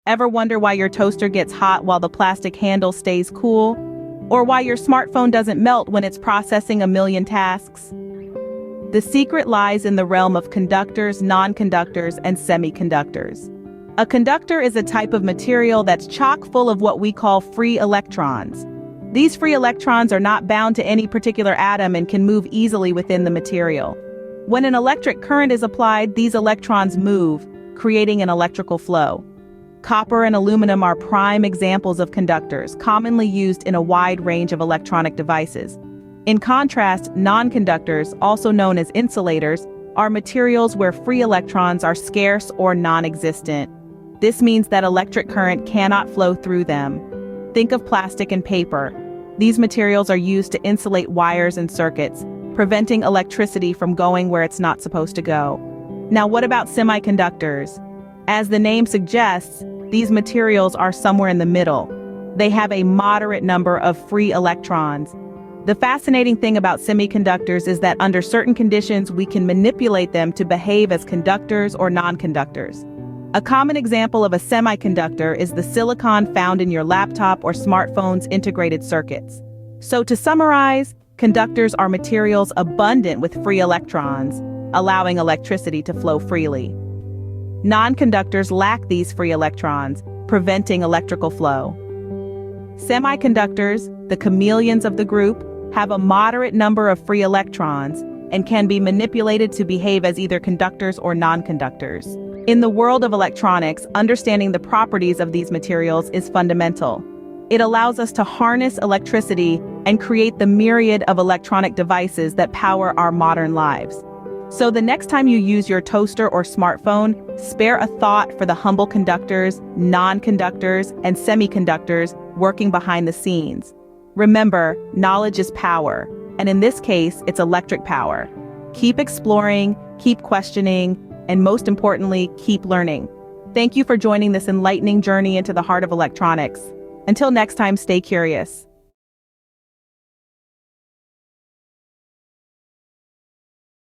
Ever wonder why your toaster gets hot while the plastic handle stays cool? Or why your smartphone doesn't melt when it's processing a million tasks? The secret lies in the realm of conductors, non-conductors, and semiconductors. A conductor is a type of material that's chock full of what we call free electrons. These free electrons are not bound to any particular atom and can move easily within the material. When an electric current is applied, these electrons move, creating an electrical flow. Copper and aluminum are prime examples of conductors, commonly used in a wide range of electronic devices. In contrast, non-conductors, also known as insulators, are materials where free electrons are scarce or non-existent. This means that electric current cannot flow through them. Think of plastic and paper. These materials are used to insulate wires and circuits, preventing electricity from going where it's not supposed to go. Now, what about semiconductors? As the name suggests, these materials are somewhere in the middle. They have a moderate number of free electrons. The fascinating thing about semiconductors is that under certain conditions, we can manipulate them to behave as conductors or non-conductors. A common example of a semiconductor is the silicon found in your laptop or smartphone's integrated circuits. So to summarize, conductors are materials abundant with free electrons, allowing electricity to flow freely. Non-conductors lack these free electrons, preventing electrical flow. Semiconductors, the chameleons of the group, have a moderate number of free electrons and can be manipulated to behave as either conductors or non-conductors. In the world of electronics, understanding the properties of these materials is fundamental. It allows us to harness electricity and create the myriad of electronic devices that power our modern lives. So the next time you use your toaster or smartphone, spare a thought for the humble conductors, non-conductors, and semiconductors working behind the scenes. Remember, knowledge is power, and in this case, it's electric power. Keep exploring, keep questioning, and most importantly, keep learning. Thank you for joining this enlightening journey into the heart of electronics. Until next time, stay curious.